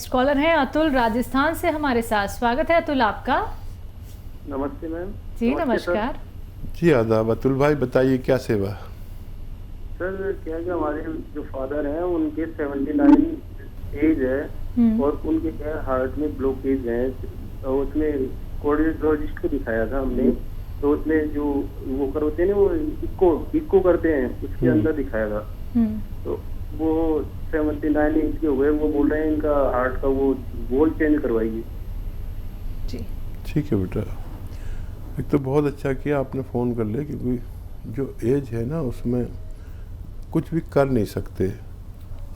Next collar हैं अतुल राजस्थान से हमारे साथ। स्वागत है अतुल आपका। नमस्ते मैम। जी नमस्कार। जी आदाब। अतुल भाई बताइए क्या सेवा। सर क्या कि हमारे जो फादर हैं उनके 79 एज है और उनके क्या हार्ट में ब्लॉकेज है। तो उसमें कार्डियोलॉजिस्ट को दिखाया था हमने, तो उसमें जो वो करते हैं ना, वो इको करते हैं, उसके अंदर दिखाया था। तो वो 79 एज के हो गए, वो बोल रहे हैं इनका हार्ट का वो बोल चेंज करवाइए। जी ठीक है बेटा, एक तो बहुत अच्छा किया आपने फ़ोन कर लिया, क्योंकि जो एज है ना उसमें कुछ भी कर नहीं सकते।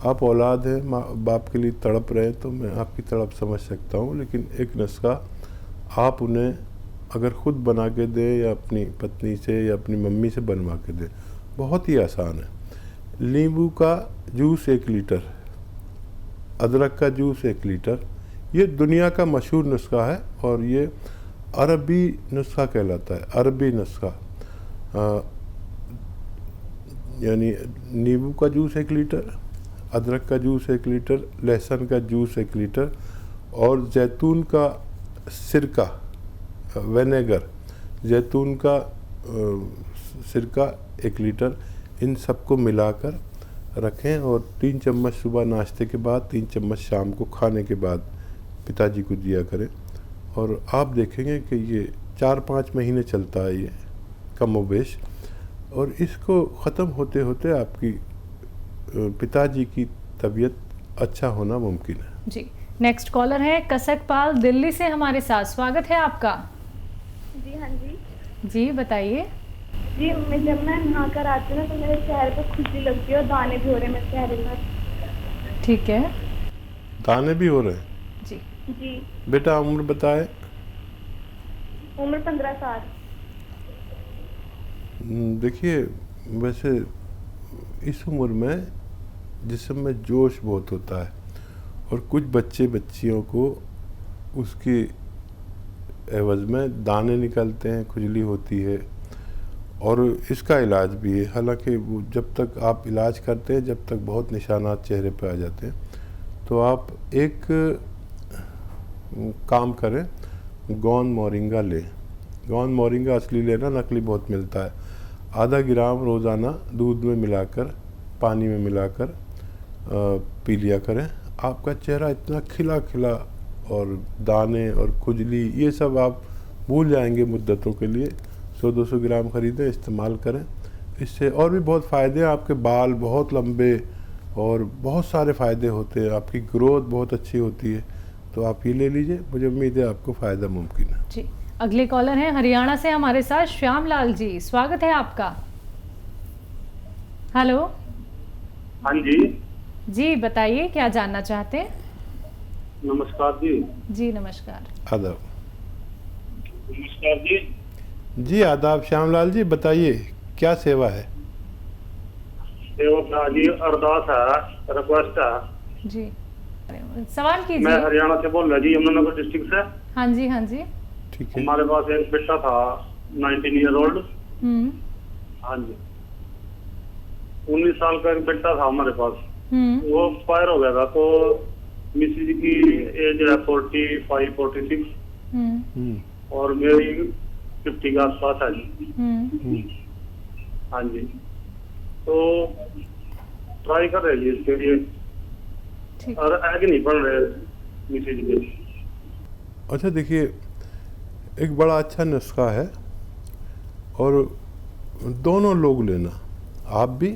आप औलाद हैं, माँ बाप के लिए तड़प रहे हैं, तो मैं आपकी तड़प समझ सकता हूँ। लेकिन एक नुस्खा आप उन्हें अगर ख़ुद बना के दें या अपनी पत्नी से या अपनी मम्मी से बनवा के दें, बहुत ही आसान है। नींबू का जूस 1 लीटर, अदरक का जूस 1 लीटर, ये दुनिया का मशहूर नुस्खा है और ये अरबी नुस्खा कहलाता है। अरबी नुस्खा यानी नींबू का जूस 1 लीटर, अदरक का जूस 1 लीटर, लहसुन का जूस 1 लीटर और जैतून का सिरका, विनेगर, जैतून का सिरका 1 लीटर, इन सबको मिलाकर रखें और 3 चम्मच सुबह नाश्ते के बाद, 3 चम्मच शाम को खाने के बाद पिताजी को दिया करें। और आप देखेंगे कि ये 4-5 महीने चलता है ये कमोबेश, और इसको ख़त्म होते होते आपकी पिताजी की तबीयत अच्छा होना मुमकिन है। जी नेक्स्ट कॉलर है कसकपाल दिल्ली से हमारे साथ। स्वागत है आपका। जी हाँ जी। जी बताइए। जी जब मैं नहा कर आती हूँ ना तो मेरे चेहरे पर खुजली लगती है और दाने भी हो रहे हैं मेरे चेहरे पर। ठीक है। दाने भी हो रहे हैं? जी जी। बेटा उम्र बताए। उम्र 15 साल। देखिए, वैसे इस उम्र में जिस्म में जोश बहुत होता है और कुछ बच्चे बच्चियों को उसकी एवज़ में दाने निकलते हैं, खुजली होती है और इसका इलाज भी है। हालांकि वो जब तक आप इलाज करते हैं, जब तक बहुत निशानात चेहरे पर आ जाते हैं, तो आप एक काम करें, गौन मोरिंगा लें। गौन मोरिंगा असली लेना, नकली बहुत मिलता है। आधा ग्राम रोज़ाना दूध में मिलाकर, पानी में मिलाकर पी लिया करें। आपका चेहरा इतना खिला खिला और दाने और खुजली ये सब आप भूल जाएंगे मुद्दतों के लिए। 100-200 ग्राम ख़रीदें, इस्तेमाल करें। इससे और भी बहुत फ़ायदे हैं। आपके बाल बहुत लंबे और बहुत सारे फ़ायदे होते हैं, आपकी ग्रोथ बहुत अच्छी होती है। तो आप ये ले लीजिए, मुझे उम्मीद है आपको फ़ायदा मुमकिन है। जी अगले कॉलर हैं हरियाणा से हमारे साथ श्याम लाल जी। स्वागत है आपका। हेलो। हाँ जी। जी बताइए क्या जानना चाहते हैं। नमस्कार जी। जी नमस्कार। आदाब। नमस्कार जी। जी आदाब श्यामलाल जी, बताइए क्या सेवा है। सेवा जी अरदास है, रिक्वेस्ट है जी सवाल कीजिए। मैं हरियाणा से बोल रहा जी, यमुनानगर डिस्ट्रिक्ट से। हाँ जी हाँ जी। ठीक है। हमारे पास एक बेटा था 19 ईयर ओल्ड। हाँ जी, 19 साल का एक बेटा था हमारे पास। वो एक्सपायर हो गया था, तो मिसेज की एज है 45-46 और मेरी 50 के आसपास है जी। हाँ जी, तो ट्राई कर रहे जी इसके लिए, और आगे नहीं बढ़ रहे मिसेज के। अच्छा देखिए, एक बड़ा अच्छा नुस्खा है और दोनों लोग लेना, आप भी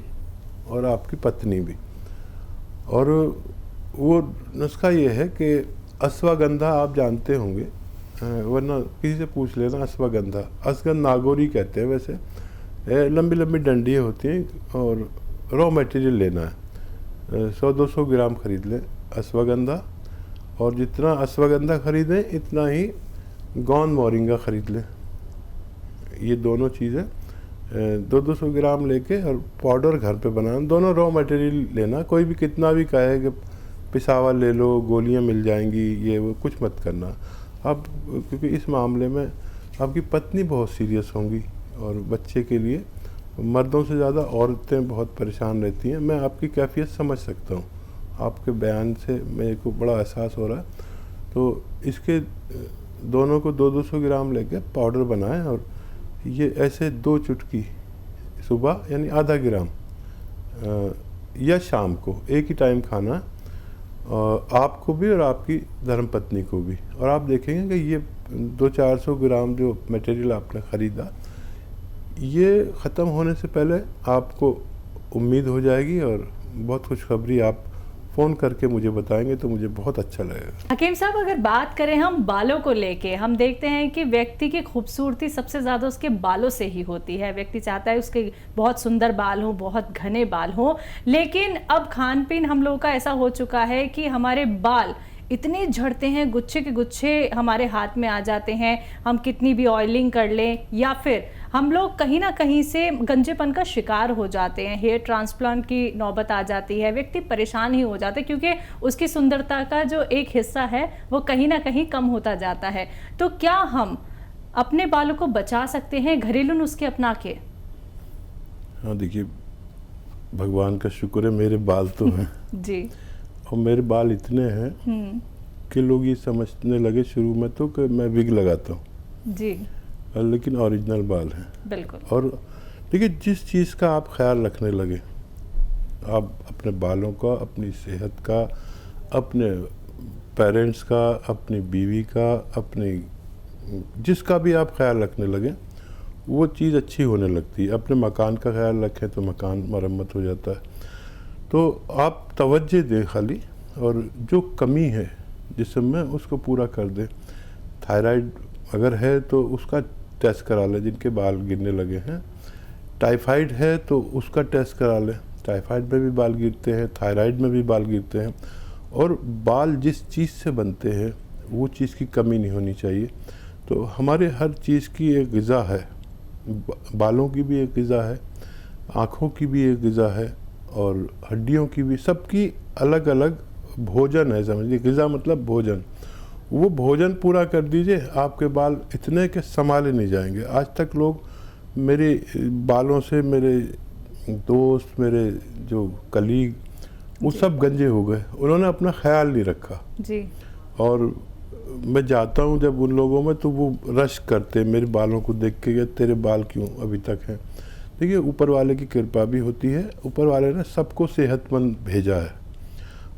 और आपकी पत्नी भी। और वो नुस्खा ये है कि अश्वगंधा आप जानते होंगे, वरना किसी से पूछ लेना। अश्वगंधा, अश्वगंधा नागौरी कहते हैं वैसे, लंबी लंबी डंडियाँ होती हैं और रॉ मटेरियल लेना है। 100-200 ग्राम ख़रीद लें अश्वगंधा, और जितना अश्वगंधा ख़रीदें इतना ही गौन मोरिंगा ख़रीद लें। ये दोनों चीज़ें 200-200 ग्राम लेके और पाउडर घर पे बनाना। दोनों रॉ मटेरियल लेना। कोई भी कितना भी कहे कि पिसावा ले लो, गोलियां मिल जाएंगी, ये वो कुछ मत करना आप, क्योंकि इस मामले में आपकी पत्नी बहुत सीरियस होंगी और बच्चे के लिए मर्दों से ज़्यादा औरतें बहुत परेशान रहती हैं। मैं आपकी कैफियत समझ सकता हूँ आपके बयान से मेरे को बड़ा एहसास हो रहा है। तो इसके दोनों को 200 ग्राम लेकर पाउडर बनाएं और ये ऐसे 2 चुटकी सुबह यानी आधा ग्राम या शाम को एक ही टाइम खाना, आपको भी और आपकी धर्मपत्नी को भी। और आप देखेंगे कि ये 200-400 ग्राम जो मटेरियल आपने ख़रीदा, ये ख़त्म होने से पहले आपको उम्मीद हो जाएगी और बहुत खुशखबरी आप फ़ोन करके मुझे बताएंगे तो मुझे बहुत अच्छा लगेगा। हकीम साहब, अगर बात करें हम बालों को लेके, हम देखते हैं कि व्यक्ति की खूबसूरती सबसे ज़्यादा उसके बालों से ही होती है। व्यक्ति चाहता है उसके बहुत सुंदर बाल हों, बहुत घने बाल हों, लेकिन अब खान पीन हम लोगों का ऐसा हो चुका है कि हमारे बाल इतने झड़ते हैं, गुच्छे के गुच्छे हमारे हाथ में आ जाते हैं। हम कितनी भी ऑयलिंग कर लें या फिर हम लोग कहीं ना कहीं से गंजेपन का शिकार हो जाते हैं। हेयर ट्रांसप्लांट की नौबत आ जाती है, व्यक्ति परेशान ही हो जाता है क्योंकि उसकी सुंदरता का जो एक हिस्सा है वो कहीं ना कहीं कम होता जाता है। तो क्या हम अपने बालों को बचा सकते हैं घरेलू नुस्खे अपना के? हाँ, देखिए, भगवान का शुक्र है मेरे बाल तो हैं जी। और मेरे बाल इतने हैं कि लोग ये समझने लगे शुरू में तो कि मैं विग लगाता हूँ जी, लेकिन ओरिजिनल बाल हैं। बिल्कुल। और देखिए, जिस चीज़ का आप ख्याल रखने लगे, आप अपने बालों का, अपनी सेहत का, अपने पेरेंट्स का, अपनी बीवी का, अपनी जिसका भी आप ख्याल रखने लगे, वो चीज़ अच्छी होने लगती है। अपने मकान का ख्याल रखें तो मकान मरम्मत हो जाता है। तो आप तवज्जो दें खाली, और जो कमी है जिस्म में उसको पूरा कर दें। थायराइड अगर है तो उसका टेस्ट करा लें, जिनके बाल गिरने लगे हैं। टाइफाइड है तो उसका टेस्ट करा लें, टाइफाइड में भी बाल गिरते हैं, थायराइड में भी बाल गिरते हैं। और बाल जिस चीज़ से बनते हैं वो चीज़ की कमी नहीं होनी चाहिए। तो हमारे हर चीज़ की एक ग़िज़ा है, बालों की भी एक ग़िज़ा है, आँखों की भी एक ग़िज़ा है, और हड्डियों की भी, सबकी अलग अलग भोजन है। समझिए, ग़िज़ा मतलब भोजन। वो भोजन पूरा कर दीजिए, आपके बाल इतने के संभाले नहीं जाएंगे। आज तक लोग मेरे बालों से, मेरे दोस्त, मेरे जो कलीग, वो सब गंजे हो गए। उन्होंने अपना ख्याल नहीं रखा जी। और मैं जाता हूँ जब उन लोगों में तो वो रश करते मेरे बालों को देख के, तेरे बाल क्यों अभी तक हैं। देखिए, ऊपर वाले की कृपा भी होती है। ऊपर वाले ने सबको सेहतमंद भेजा है।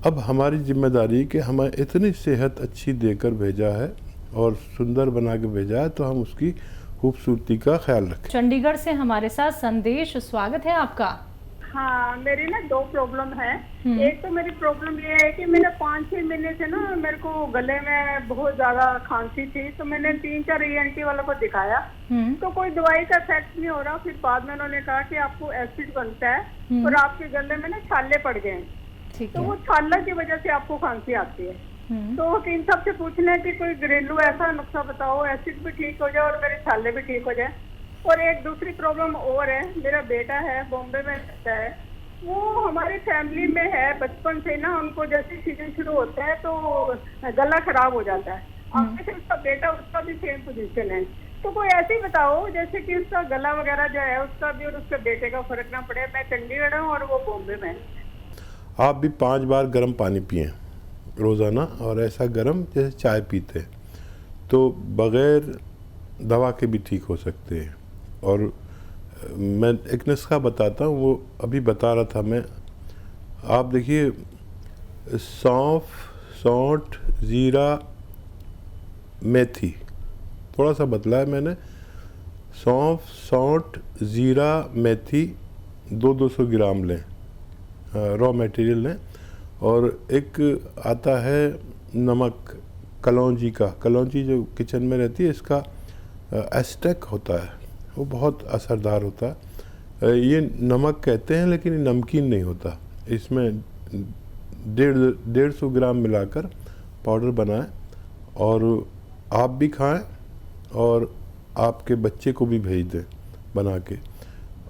अब हमारी जिम्मेदारी कि हमें इतनी सेहत अच्छी देकर भेजा है और सुंदर बना के भेजा है, तो हम उसकी खूबसूरती का ख्याल रखें। चंडीगढ़ से हमारे साथ संदेश, स्वागत है आपका। हाँ, मेरी ना 2 प्रॉब्लम है। एक तो मेरी प्रॉब्लम ये है कि मैंने 5-6 महीने से ना मेरे को गले में बहुत ज्यादा खांसी थी, तो मैंने 3-4 ENT वालों को दिखाया, तो कोई दवाई का इफेक्ट नहीं हो रहा। फिर बाद में उन्होंने कहा कि आपको एसिड बनता है और आपके गले में ना छाले पड़ गए, तो वो छाला की वजह से आपको खांसी आती है। तो इन सब से पूछना है कि कोई घरेलू ऐसा नुस्खा बताओ, एसिड भी ठीक हो जाए और मेरे छाले भी ठीक हो जाए। और एक दूसरी प्रॉब्लम और है, मेरा बेटा है, बॉम्बे में रहता है, वो हमारी फैमिली में है। बचपन से ना उनको जैसे सीजन शुरू होता है तो गला खराब हो जाता है। आगे से उसका बेटा, उसका भी सेम पोजीशन है। तो कोई ऐसे बताओ जैसे कि उसका गला वगैरह जो है उसका भी और उसके बेटे का फर्क ना पड़े। मैं चंडीगढ़ हूँ और वो बॉम्बे में। आप भी 5 बार गर्म पानी पिएं रोज़ाना, और ऐसा गर्म जैसे चाय पीते, तो बग़ैर दवा के भी ठीक हो सकते हैं। और मैं एक नुस्खा बताता हूँ, वो अभी बता रहा था मैं। आप देखिए, सौंफ, सौंठ, ज़ीरा, मेथी, थोड़ा सा बदला है मैंने। सौंफ, सौंठ, ज़ीरा, मेथी 200 ग्राम लें, रॉ मटेरियल लें। और एक आता है नमक कलौंजी का, कलौंजी जो किचन में रहती है, इसका एस्टेक होता है, वो बहुत असरदार होता है। ये नमक कहते हैं लेकिन ये नमकीन नहीं होता। इसमें 150 ग्राम मिलाकर पाउडर बनाएं और आप भी खाएं और आपके बच्चे को भी भेज दें बना के।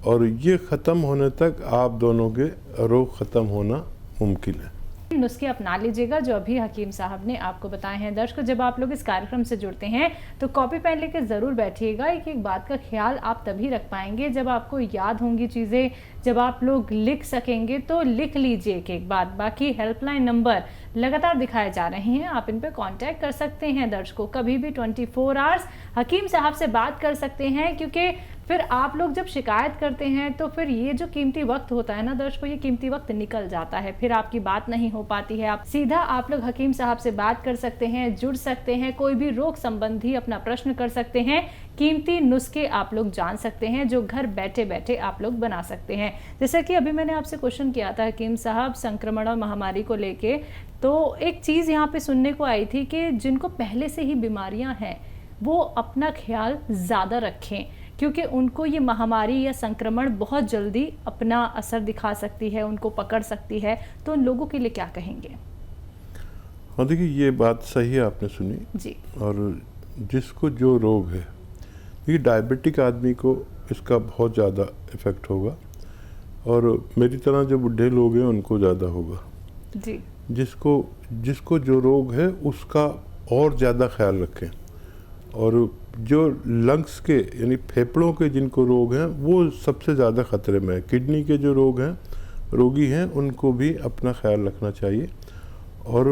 और ये ख़त्म होने तक आप दोनों के रोग ख़त्म होना मुमकिन है। नुस्खे अपना लीजिएगा जो अभी हकीम साहब ने आपको बताए हैं। दर्शकों, जब आप लोग इस कार्यक्रम से जुड़ते हैं तो कॉपी पेन लेकर ज़रूर बैठिएगा। एक एक बात का ख्याल आप तभी रख पाएंगे जब आपको याद होंगी चीज़ें, जब आप लोग लिख सकेंगे। तो लिख लीजिए एक एक बात। बाकी हेल्पलाइन नंबर लगातार दिखाए जा रहे हैं, आप इन पर कांटेक्ट कर सकते हैं। दर्शकों, कभी भी 24 आवर्स हकीम साहब से बात कर सकते हैं, क्योंकि फिर आप लोग जब शिकायत करते हैं तो फिर ये जो कीमती वक्त होता है ना दर्शकों, ये कीमती वक्त निकल जाता है, फिर आपकी बात नहीं हो पाती है। आप सीधा आप लोग हकीम साहब से बात कर सकते हैं, जुड़ सकते हैं, कोई भी रोग संबंधी अपना प्रश्न कर सकते हैं, कीमती नुस्खे आप लोग जान सकते हैं जो घर बैठे बैठे आप लोग बना सकते हैं। जैसा कि अभी मैंने आपसे क्वेश्चन किया था हकीम साहब संक्रमण और महामारी को लेके, तो एक चीज़ यहाँ पे सुनने को आई थी कि जिनको पहले से ही बीमारियाँ हैं वो अपना ख्याल ज़्यादा रखें, क्योंकि उनको ये महामारी या संक्रमण बहुत जल्दी अपना असर दिखा सकती है, उनको पकड़ सकती है। तो उन लोगों के लिए क्या कहेंगे? हाँ, देखिए ये बात सही है, आपने सुनी जी। और जिसको जो रोग है, देखिए डायबिटिक आदमी को इसका बहुत ज़्यादा इफ़ेक्ट होगा और मेरी तरह जो बुढ़े लोग हैं उनको ज़्यादा होगा। जी। जिसको जो रोग है उसका और ज़्यादा ख्याल रखें। और जो लंग्स के यानी फेफड़ों के जिनको रोग हैं वो सबसे ज़्यादा ख़तरे में है। किडनी के जो रोगी हैं उनको भी अपना ख्याल रखना चाहिए। और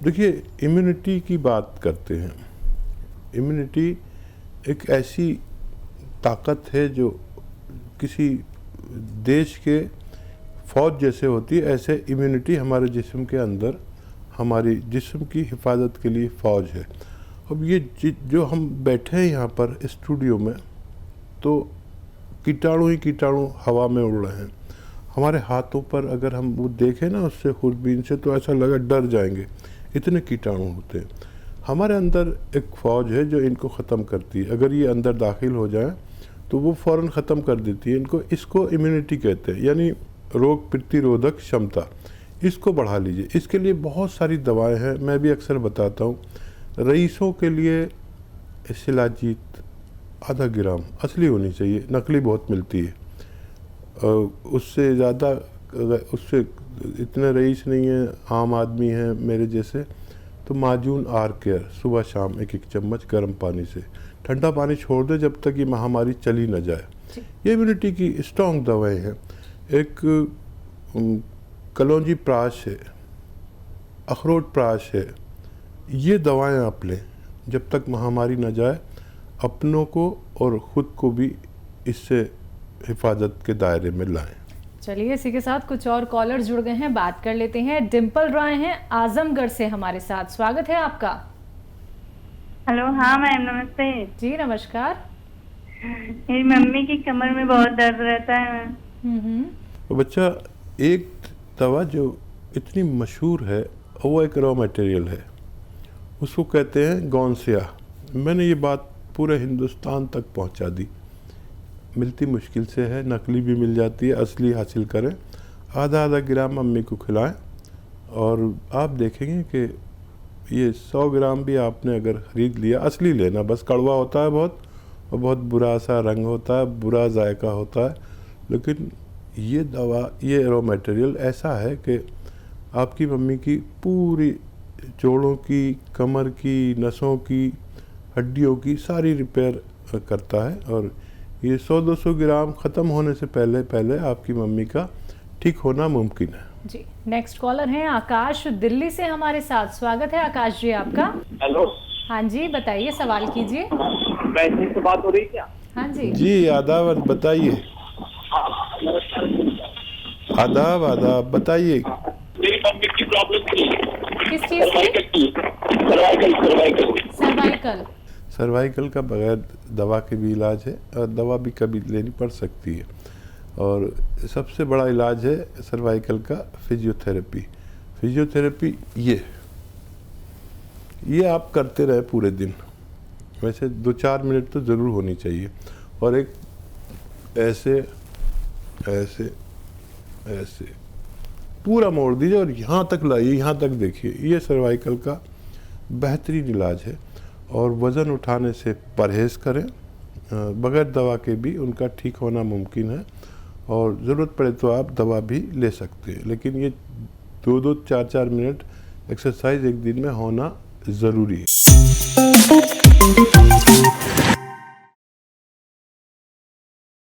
देखिए इम्यूनिटी की बात करते हैं, इम्यूनिटी एक ऐसी ताकत है जो किसी देश के फौज जैसे होती है, ऐसे इम्यूनिटी हमारे जिस्म के अंदर हमारी जिस्म की हिफाजत के लिए फ़ौज है। अब ये जो हम बैठे हैं यहाँ पर स्टूडियो में, तो कीटाणु ही कीटाणु हवा में उड़ रहे हैं। हमारे हाथों पर अगर हम वो देखें ना उससे दूरबीन से तो ऐसा लगा डर जाएंगे, इतने कीटाणु होते हैं। हमारे अंदर एक फ़ौज है जो इनको ख़त्म करती है। अगर ये अंदर दाखिल हो जाए तो वो फ़ौरन ख़त्म कर देती है इनको। इसको इम्यूनिटी कहते हैं, यानी रोग प्रतिरोधक क्षमता। इसको बढ़ा लीजिए। इसके लिए बहुत सारी दवाएं हैं, मैं भी अक्सर बताता हूँ। रईसों के लिए शिलाजीत आधा ग्राम असली होनी चाहिए, नकली बहुत मिलती है। उससे ज़्यादा उससे इतने रईस नहीं है, आम आदमी हैं मेरे जैसे, तो माजून आर केयर सुबह शाम 1-1 चम्मच गर्म पानी से। ठंडा पानी छोड़ दे जब तक ये महामारी चली न जाए। ये इम्यूनिटी की स्ट्रॉन्ग दवाएं हैं। एक कलौंजी प्राश है, अखरोट प्राश है, ये दवाएं आप लें जब तक महामारी न जाए, अपनों को और ख़ुद को भी इससे हिफाजत के दायरे में लाएं। चलिए, इसी के साथ कुछ और कॉलर जुड़ गए हैं, बात कर लेते हैं। डिम्पल रॉय हैं आजमगढ़ से हमारे साथ, स्वागत है आपका। हेलो, हाँ मैम नमस्ते। जी नमस्कार। मेरी मम्मी की कमर में बहुत दर्द रहता है मैम। तो बच्चा, एक दवा जो इतनी मशहूर है वो एक रॉ मटेरियल है, उसको कहते हैं गौनसिया। मैंने ये बात पूरे हिंदुस्तान तक पहुंचा दी। मिलती मुश्किल से है, नकली भी मिल जाती है, असली हासिल करें। आधा ग्राम मम्मी को खिलाएं और आप देखेंगे कि ये 100 ग्राम भी आपने अगर ख़रीद लिया, असली लेना, बस कड़वा होता है बहुत और बहुत बुरा सा रंग होता है, बुरा जायका होता है। लेकिन ये दवा, ये रॉ मटेरियल ऐसा है कि आपकी मम्मी की पूरी जोड़ों की, कमर की, नसों की, हड्डियों की सारी रिपेयर करता है। और ये 100-200 ग्राम ख़त्म होने से पहले पहले आपकी मम्मी का ठीक होना मुमकिन है। जी। नेक्स्ट कॉलर हैं आकाश दिल्ली से हमारे साथ, स्वागत है आकाश जी आपका। हेलो। हाँ जी, बताइए, सवाल कीजिए। वैसे से बात हो रही है क्या? हाँ जी। जी आदाब, बताइए। आदाब बताइए। मेरी मम्मी की प्रॉब्लम थी। किस चीज़ की? सर्वाइकल। सर्वाइकल का बगैर दवा के भी इलाज है और दवा भी कभी लेनी पड़ सकती है। और सबसे बड़ा इलाज है सर्वाइकल का फिजियोथेरेपी। फिजियोथेरेपी ये आप करते रहे पूरे दिन, वैसे 2-4 मिनट तो ज़रूर होनी चाहिए। और एक ऐसे ऐसे ऐसे पूरा मोड़ दीजिए और यहाँ तक लाइए, यहाँ तक देखिए। ये सर्वाइकल का बेहतरीन इलाज है। और वज़न उठाने से परहेज़ करें, बगैर दवा के भी उनका ठीक होना मुमकिन है। और ज़रूरत पड़े तो आप दवा भी ले सकते हैं, लेकिन ये 2-2, 4-4 मिनट एक्सरसाइज एक दिन में होना ज़रूरी है।